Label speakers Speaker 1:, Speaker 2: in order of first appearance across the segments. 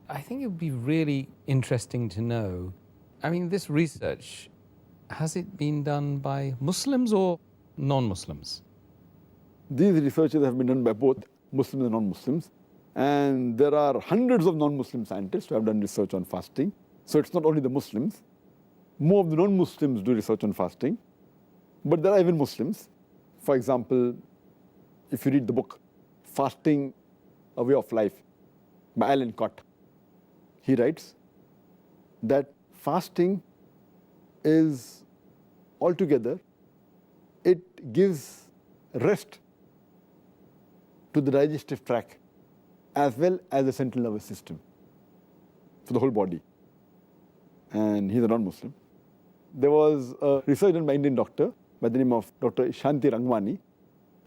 Speaker 1: I think it would be really interesting to know, I mean, this research, has it been done by Muslims or non-Muslims?
Speaker 2: These researches have been done by both Muslims and non-Muslims. And there are hundreds of non-Muslim scientists who have done research on fasting. So it's not only the Muslims. More of the non-Muslims do research on fasting. But there are even Muslims. For example, if you read the book, Fasting, A Way of Life, by Alan Cott, he writes that fasting is altogether, it gives rest to the digestive tract as well as the central nervous system for the whole body. And he's a non-Muslim. There was a research done by an Indian doctor by the name of Dr. Shanti Rangwani,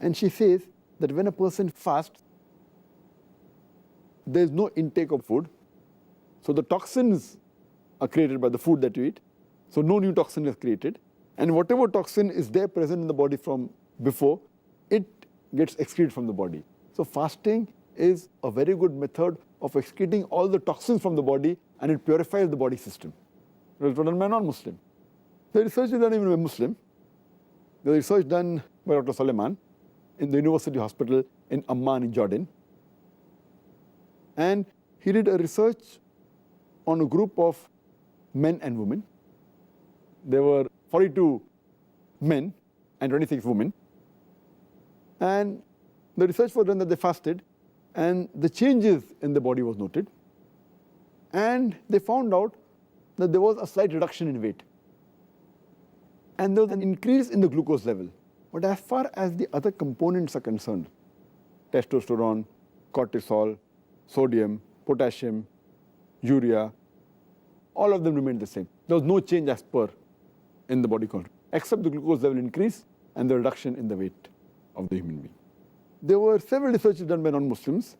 Speaker 2: and she says that when a person fasts, there is no intake of food. So the toxins are created by the food that you eat. So no new toxin is created. And whatever toxin is there present in the body from before, it gets excreted from the body. So fasting is a very good method of excreting all the toxins from the body, and it purifies the body system. It was done by a non-Muslim. The research is done even by Muslim. The research done by Dr. Suleiman in the University Hospital in Amman in Jordan. And he did a research on a group of men and women. There were 42 men and 26 women. And the research was done that they fasted, and the changes in the body was noted. And they found out that there was a slight reduction in weight. And there was an increase in the glucose level. But as far as the other components are concerned, testosterone, cortisol, sodium, potassium, urea, all of them remained the same. There was no change as per in the body content, except the glucose level increase and the reduction in the weight of the human being. There were several researches done by non-Muslims.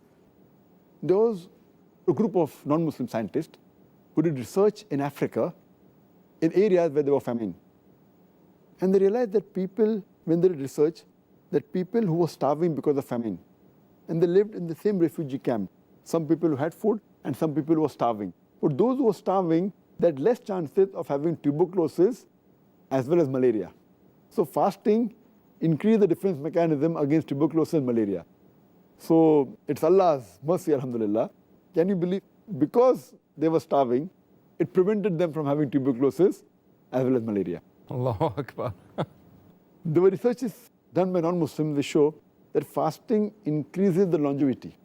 Speaker 2: There was a group of non-Muslim scientists who did research in Africa in areas where there were famine. And they realized that people, when they did research, that people who were starving because of famine, and they lived in the same refugee camp, some people who had food and some people who were starving. But those who were starving, they had less chances of having tuberculosis as well as malaria. So fasting increased the defense mechanism against tuberculosis and malaria. So it's Allah's mercy, alhamdulillah. Can you believe? Because they were starving, it prevented them from having tuberculosis as well as malaria.
Speaker 1: Allahu Akbar.
Speaker 2: There were researches done by non-Muslims which show that fasting increases the longevity,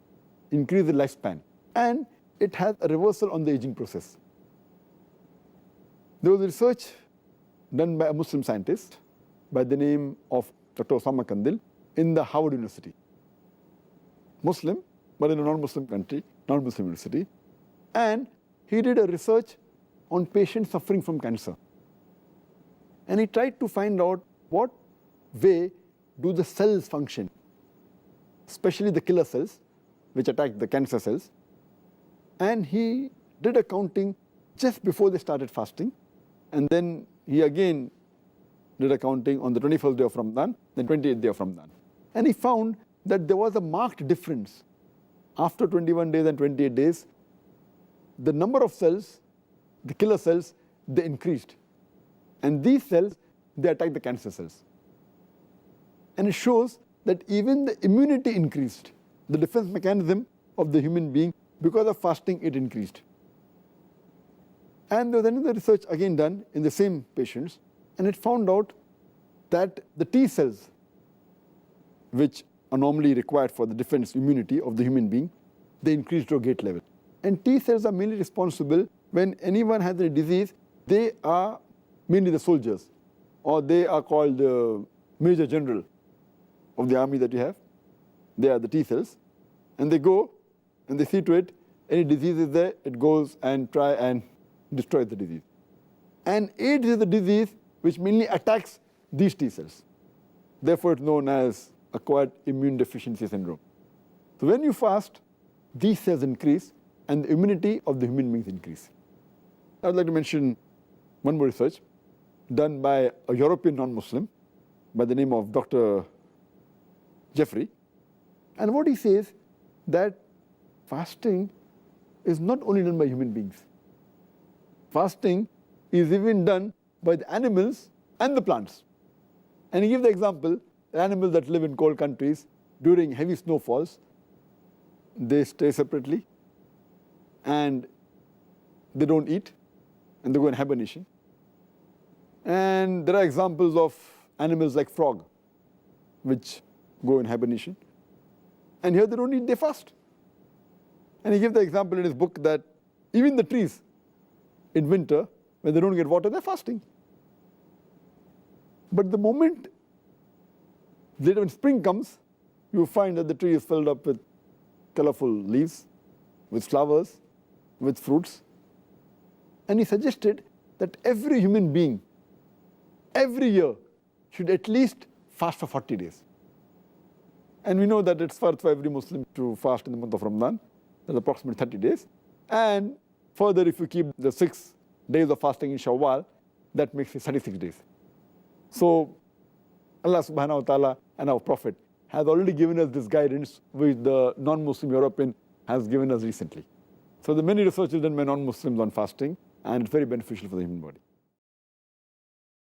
Speaker 2: increases the lifespan, and it has a reversal on the aging process. There was research done by a Muslim scientist by the name of Dr. Osama Kandil in the Harvard University. Muslim, but in a non-Muslim country, non-Muslim university. And he did a research on patients suffering from cancer. And he tried to find out what way do the cells function, especially the killer cells, which attack the cancer cells. And he did a counting just before they started fasting. And then he again did a counting on the 21st day of Ramadan, then 28th day of Ramadan. And he found that there was a marked difference. After 21 days and 28 days, the number of cells, the killer cells, they increased. And these cells, they attack the cancer cells. And it shows that even the immunity increased. The defense mechanism of the human being, because of fasting, it increased. And there was another research again done in the same patients, and it found out that the T cells, which are normally required for the defense immunity of the human being, they increased to a great level. And T cells are mainly responsible when anyone has a disease. They are mainly the soldiers, or they are called the Major General of the army that you have. They are the T cells. And they go and they see to it, any disease is there, it goes and try and destroys the disease. And AIDS is a disease which mainly attacks these T cells. Therefore, it's known as acquired immune deficiency syndrome. So when you fast, these cells increase and the immunity of the human beings increase. I would like to mention one more research done by a European non-Muslim by the name of Dr. Jeffrey. And what he says that fasting is not only done by human beings. Fasting is even done by the animals and the plants. And he gives the example, the animals that live in cold countries, during heavy snowfalls, they stay separately and they don't eat and they go in hibernation. And there are examples of animals like frog, which go in hibernation. And here they don't eat, they fast. And he gives the example in his book that even the trees in winter, when they don't get water, they're fasting. But the moment later when spring comes, you find that the tree is filled up with colorful leaves, with flowers, with fruits. And he suggested that every human being, every year, should at least fast for 40 days. And we know that it's first for every Muslim to fast in the month of Ramadan. That's approximately 30 days. And further, if you keep the 6 days of fasting in Shawwal, that makes it 36 days. So Allah subhanahu wa ta'ala and our Prophet has already given us this guidance which the non-Muslim European has given us recently. So there are many researches done by non-Muslims on fasting, and it's very beneficial for the human body.